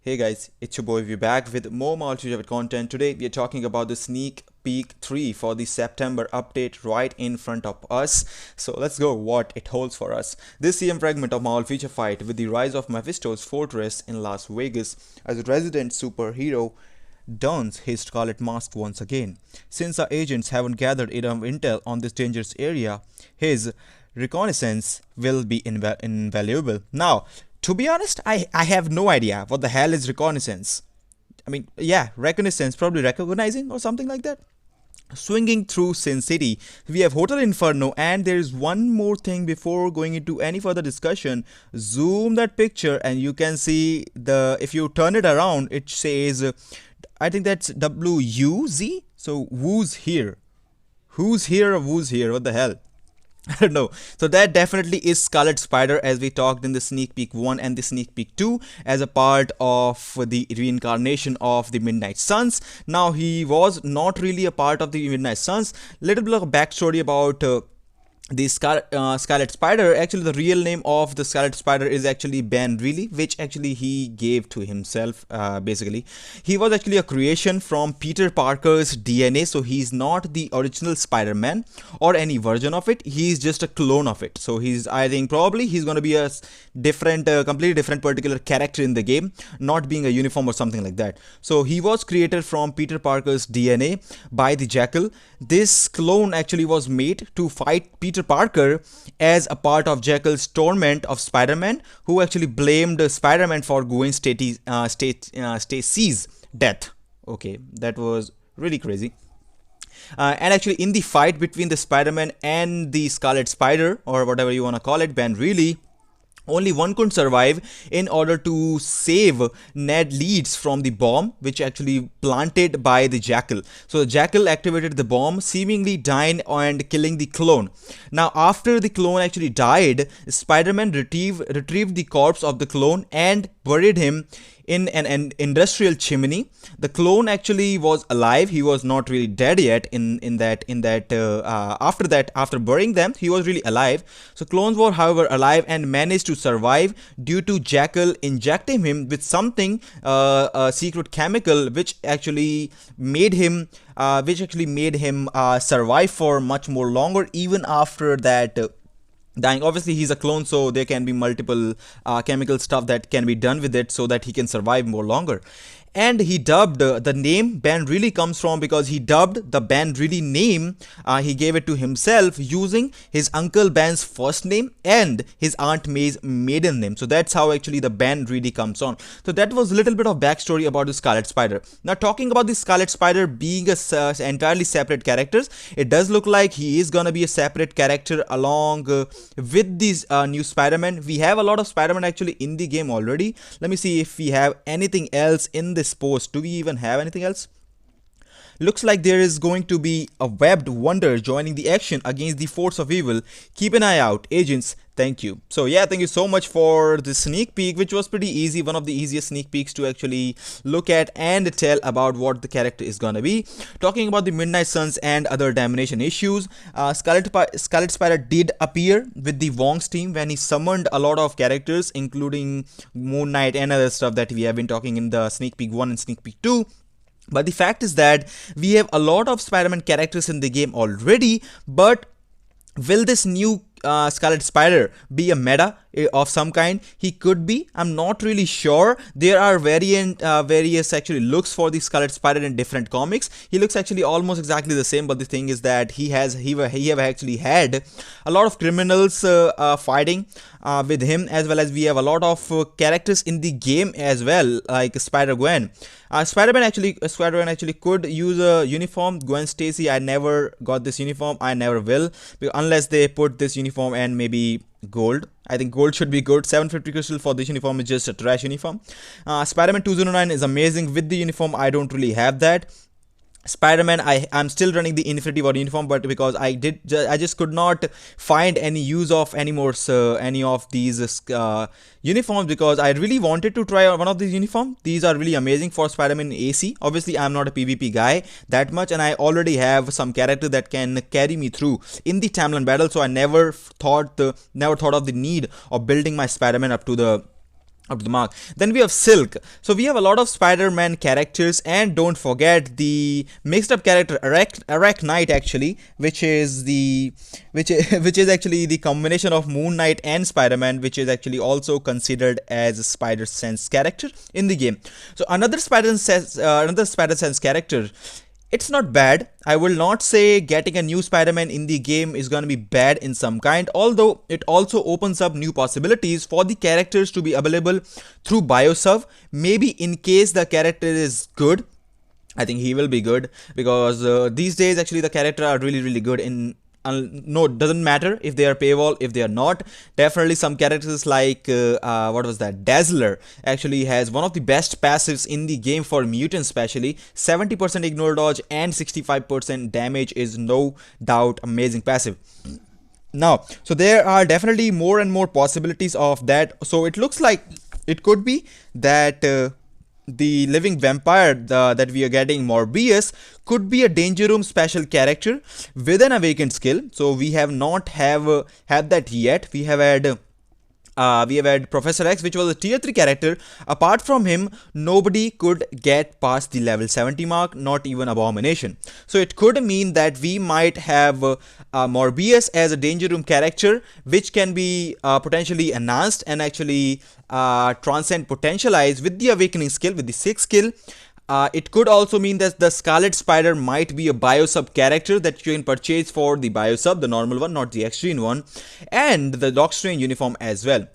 Hey guys, it's your boy. We're back with more multi-level content. Today we are talking about the sneak peek 3 for the September update right in front of us. So let's go what it holds for us. This CM fragment of Marvel feature fight with the rise of Mephisto's fortress in Las Vegas as a resident superhero dons his scarlet mask once again. Since our agents haven't gathered enough intel on this dangerous area, his reconnaissance will be invaluable. Now, to be honest, I have no idea what the hell is reconnaissance. I mean, yeah, reconnaissance, probably recognizing or something like that. Swinging through Sin City, we have Hotel Inferno, and there is one more thing before going into any further discussion. Zoom that picture, and you can see the if you turn it around, it says, I think that's WUZ. So who's here? Who's here or who's here? What the hell? I don't know. So that definitely is Scarlet Spider, as we talked in the sneak peek 1 and the sneak peek 2, as a part of the reincarnation of the Midnight Suns. Now, he was not really a part of the Midnight Suns. Little bit of a backstory about the Scarlet Spider. Actually, the real name of the Scarlet Spider is actually Ben Reilly, which actually he gave to himself. Basically, he was actually a creation from Peter Parker's DNA, so he's not the original Spider-Man or any version of it. He's just a clone of it. So I think probably he's going to be a different, completely different particular character in the game, not being a uniform or something like that. So he was created from Peter Parker's DNA by the Jackal. This clone actually was made to fight Peter Parker as a part of Jackal's torment of Spider-Man, who actually blamed Spider-Man for Gwen Stacy's death. Okay, that was really crazy. And actually, in the fight between the Spider-Man and the Scarlet Spider, or whatever you want to call it, Ben Reilly, only one could survive in order to save Ned Leeds from the bomb, which actually planted by the Jackal. So the Jackal activated the bomb, seemingly dying and killing the clone. Now, after the clone actually died, Spider-Man retrieved the corpse of the clone and buried him in an industrial chimney. The clone actually was alive. He was not really dead yet. After burying them, he was really alive. So clones were, however, alive and managed to survive due to Jackal injecting him with something, a secret chemical, which actually made him survive for much more longer, even after that. Dying. Obviously, he's a clone, so there can be multiple chemical stuff that can be done with it so that he can survive more longer. And he dubbed the name Ben Reilly comes from because he dubbed the Ben Reilly name. He gave it to himself using his uncle Ben's first name and his aunt May's maiden name. So that's how actually the Ben Reilly comes on. So that was a little bit of backstory about the Scarlet Spider. Now, talking about the Scarlet Spider being a entirely separate characters, it does look like he is gonna be a separate character along with these new Spider-Man. We have a lot of Spider-Man actually in the game already. Let me see if we have anything else in this post. Do we even have anything else? Looks like there is going to be a webbed wonder joining the action against the force of evil. Keep an eye out, agents. Thank you. So yeah, thank you so much for the sneak peek, which was pretty easy. One of the easiest sneak peeks to actually look at and tell about what the character is gonna be. Talking about the Midnight Suns and other domination issues, Scarlet Spider did appear with the Wong's team when he summoned a lot of characters, including Moon Knight and other stuff that we have been talking in the sneak peek 1 and sneak peek 2. But the fact is that we have a lot of Spider-Man characters in the game already, but will this new Scarlet Spider be a meta of some kind? He could be. I'm not really sure. There are various actually looks for the Scarlet Spider in different comics. He looks actually almost exactly the same, but the thing is that he have actually had a lot of criminals fighting with him, as well as we have a lot of characters in the game as well, like Spider-Gwen. Spider-Man actually could use a uniform. Gwen Stacy, I never got this uniform. I never will, unless they put this uniform and maybe gold. I think gold should be good. 750 crystal for this uniform is just a trash uniform. Spider-Man 209 is amazing with the uniform. I don't really have that. Spider-Man, I'm still running the Infinity War uniform, but because I just could not find any use of any of these uniforms, because I really wanted to try one of these uniforms. These are really amazing for Spider-Man AC. Obviously, I'm not a PvP guy that much, and I already have some character that can carry me through in the timeline battle. So I never thought of the need of building my Spider-Man up to the up to the mark. Then we have Silk. So we have a lot of Spider-Man characters, and don't forget the mixed up character Arachknight actually, which is the which is actually the combination of Moon Knight and Spider-Man, which is actually also considered as a Spider Sense character in the game. So another Spider Sense character. It's not bad. I will not say getting a new Spider-Man in the game is gonna be bad in some kind, although it also opens up new possibilities for the characters to be available through Biosub. Maybe in case the character is good, I think he will be good, because these days actually the character are really good in no, it doesn't matter if they are paywall, if they are not. Definitely some characters like what was that, Dazzler actually has one of the best passives in the game for mutants, especially 70% ignore dodge and 65% damage is no doubt amazing passive. Now, so there are definitely more and more possibilities of that. So it looks like it could be that the living vampire that we are getting, Morbius, could be a danger room special character with an awakened skill. So we have not had that yet. We have had Professor X, which was a tier 3 character. Apart from him, nobody could get past the level 70 mark, not even Abomination. So it could mean that we might have Morbius as a danger room character, which can be potentially enhanced and actually transcend potentialize with the awakening skill, with the 6th skill. It could also mean that the Scarlet Spider might be a Biosub character that you can purchase for the Biosub, the normal one, not the Extreme one, and the Doc Strange uniform as well.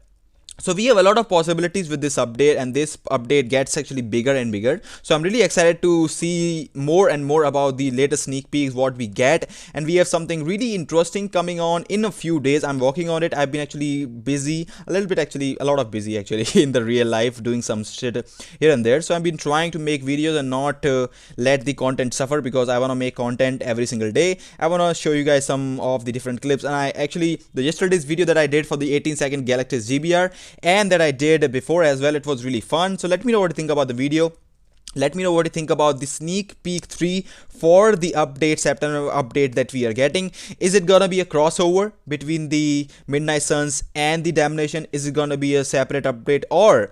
So we have a lot of possibilities with this update, and this update gets actually bigger and bigger. So I'm really excited to see more and more about the latest sneak peeks, what we get, and we have something really interesting coming on in a few days. I'm working on it. I've been actually busy, a little bit actually, a lot of busy actually in the real life, doing some shit here and there. So I've been trying to make videos and not let the content suffer, because I want to make content every single day. I want to show you guys some of the different clips, and I actually, the yesterday's video that I did for the 18-second Galactus GBR, and that I did before as well, it was really fun. So let me know what you think about the video. Let me know what you think about the sneak peek 3 for the update, September update that we are getting. Is it gonna be a crossover between the Midnight Suns and the Damnation? Is it gonna be a separate update? Or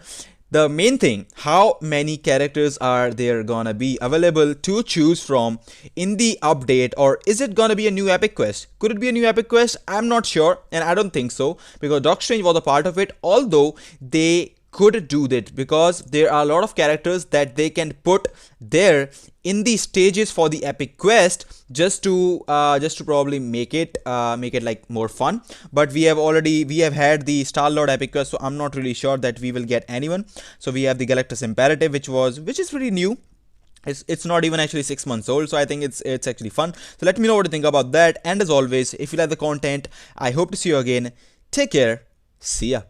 the main thing, how many characters are there gonna be available to choose from in the update? Or is it gonna be a new epic quest? Could it be a new epic quest? I'm not sure, and I don't think so, because Doc Strange was a part of it, although they could do that, because there are a lot of characters that they can put there in the stages for the epic quest, just to probably make it like more fun. But we have had the Star-Lord epic quest, so I'm not really sure that we will get anyone. So we have the Galactus Imperative, which is pretty new. It's not even actually 6 months old, so I think it's actually fun. So let me know what you think about that, and as always, if you like the content, I hope to see you again. Take care, see ya.